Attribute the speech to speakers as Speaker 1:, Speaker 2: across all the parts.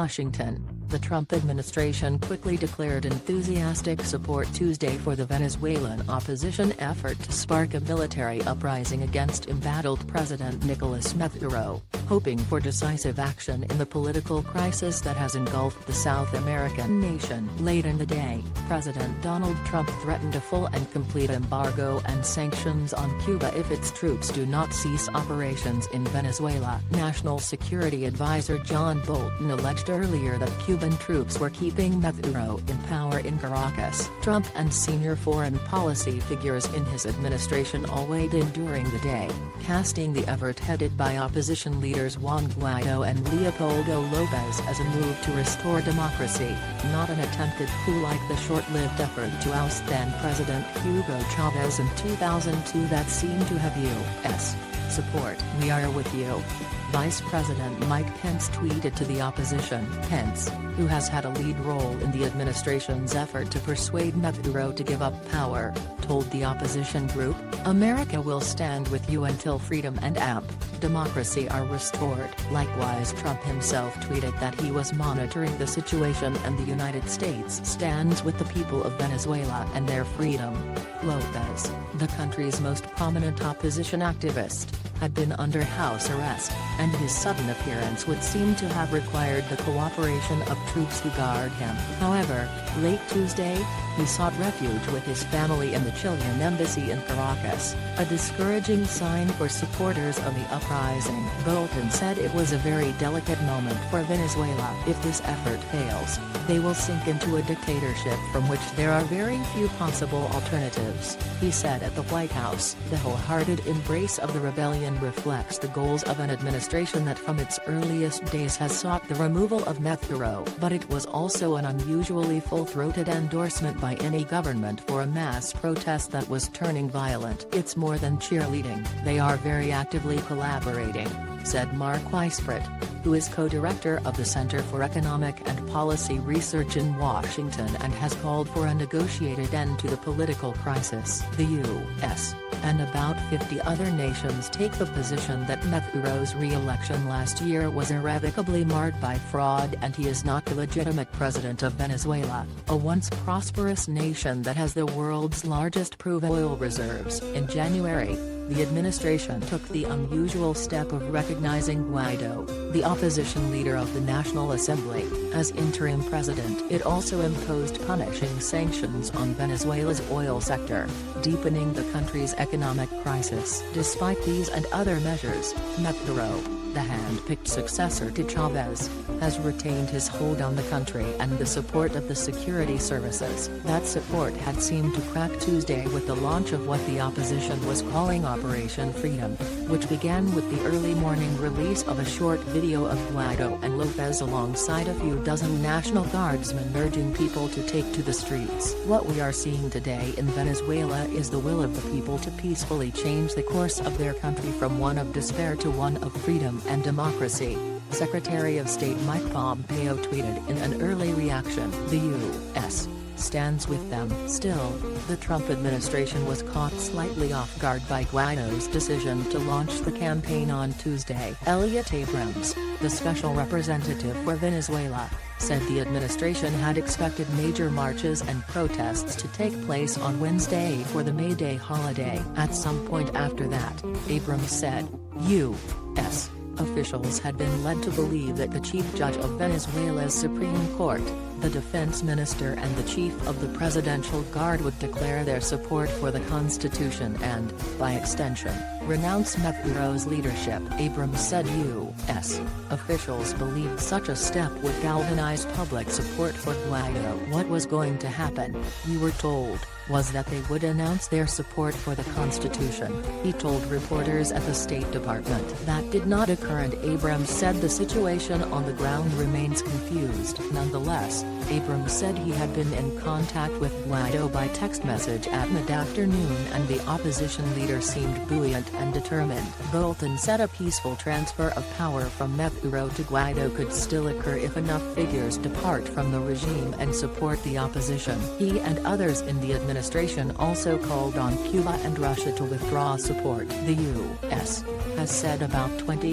Speaker 1: Washington, the Trump administration quickly declared enthusiastic support Tuesday for the Venezuelan opposition effort to spark a military uprising against embattled President Nicolas Maduro, hoping for decisive action in the political crisis that has engulfed the South American nation. Late in the day, President Donald Trump threatened a full and complete embargo and sanctions on Cuba if its troops do not cease operations in Venezuela. National Security Advisor John Bolton alleged earlier that Cuban troops were keeping Maduro in power in Caracas. Trump and senior foreign policy figures in his administration all weighed in during the day, casting the effort headed by opposition leaders Juan Guaido and Leopoldo Lopez as a move to restore democracy, not an attempted coup like the short-lived effort to oust then-President Hugo Chavez in 2002 that seemed to have U.S. support. "We are with you," Vice President Mike Pence tweeted to the opposition. Pence, who has had a lead role in the administration's effort to persuade Maduro to give up power, told the opposition group, "America will stand with you until freedom and democracy are restored." Likewise, Trump himself tweeted that he was monitoring the situation and the United States stands with the people of Venezuela and their freedom. Lopez, the country's most prominent opposition activist, had been under house arrest, and his sudden appearance would seem to have required the cooperation of troops who guard him. However, late Tuesday, he sought refuge with his family in the Chilean embassy in Caracas, a discouraging sign for supporters of the uprising. Bolton said it was a very delicate moment for Venezuela. If this effort fails, they will sink into a dictatorship from which there are very few possible alternatives, he said at the White House. The wholehearted embrace of the rebellion reflects the goals of an administration that from its earliest days has sought the removal of Maduro, but it was also an unusually full-throated endorsement by any government for a mass protest that was turning violent. "It's more than cheerleading, they are very actively collaborating," said Mark Weisfrit, who is co-director of the Center for Economic and Policy Research in Washington and has called for a negotiated end to the political crisis. The U.S. and about 50 other nations take the position that Maduro's re-election last year was irrevocably marred by fraud and he is not the legitimate president of Venezuela, a once prosperous nation that has the world's largest proved oil reserves. In January, the administration took the unusual step of recognizing Guaido, the opposition leader of the National Assembly, as interim president. It also imposed punishing sanctions on Venezuela's oil sector, deepening the country's economic crisis. Despite these and other measures, Maduro, the hand-picked successor to Chavez, has retained his hold on the country and the support of the security services. That support had seemed to crack Tuesday with the launch of what the opposition was calling Operation Freedom, which began with the early morning release of a short video of Guaido and Lopez alongside a few dozen National Guardsmen urging people to take to the streets. "What we are seeing today in Venezuela is the will of the people to peacefully change the course of their country from one of despair to one of freedom and democracy," Secretary of State Mike Pompeo tweeted in an early reaction. The U.S. stands with them. Still, the Trump administration was caught slightly off guard by Guaido's decision to launch the campaign on Tuesday. Elliot Abrams, the special representative for Venezuela, said the administration had expected major marches and protests to take place on Wednesday for the May Day holiday. At some point after that, Abrams said, U.S. officials had been led to believe that the chief judge of Venezuela's Supreme Court, the defense minister and the chief of the Presidential Guard would declare their support for the Constitution and, by extension, renounce Maduro's leadership. Abrams said U.S. officials believed such a step would galvanize public support for Guaido. What was going to happen, we were told, was that they would announce their support for the Constitution, he told reporters at the State Department. That did not occur and Abrams said the situation on the ground remains confused. Nonetheless, Abrams said he had been in contact with Guaido by text message at mid-afternoon and the opposition leader seemed buoyant and determined. Bolton said a peaceful transfer of power from Maduro to Guaido could still occur if enough figures depart from the regime and support the opposition. He and others in the administration also called on Cuba and Russia to withdraw support. The U.S. has said about 20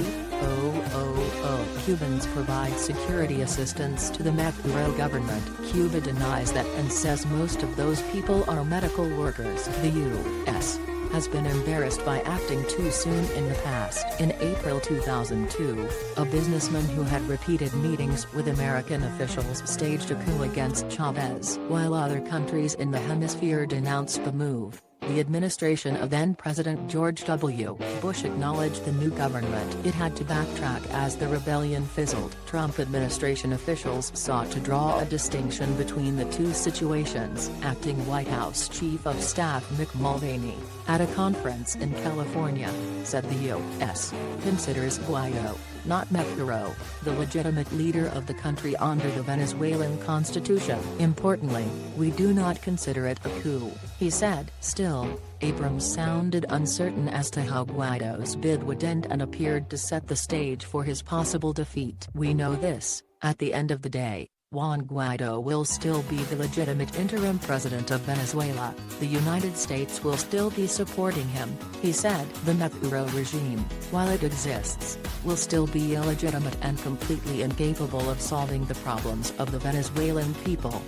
Speaker 1: Cubans provide security assistance to the Maduro government. Cuba denies that and says most of those people are medical workers. The U.S. has been embarrassed by acting too soon in the past. In April 2002, a businessman who had repeated meetings with American officials staged a coup against Chavez. While other countries in the hemisphere denounced the move, the administration of then-President George W. Bush acknowledged the new government. It had to backtrack as the rebellion fizzled. Trump administration officials sought to draw a distinction between the two situations. Acting White House Chief of Staff Mick Mulvaney, at a conference in California, said the U.S. considers Guaido, not Maduro, the legitimate leader of the country under the Venezuelan constitution. Importantly, we do not consider it a coup, he said. Still, Abrams sounded uncertain as to how Guaido's bid would end and appeared to set the stage for his possible defeat. We know this, at the end of the day, Juan Guaido will still be the legitimate interim president of Venezuela. The United States will still be supporting him, he said. The Maduro regime, while it exists, will still be illegitimate and completely incapable of solving the problems of the Venezuelan people.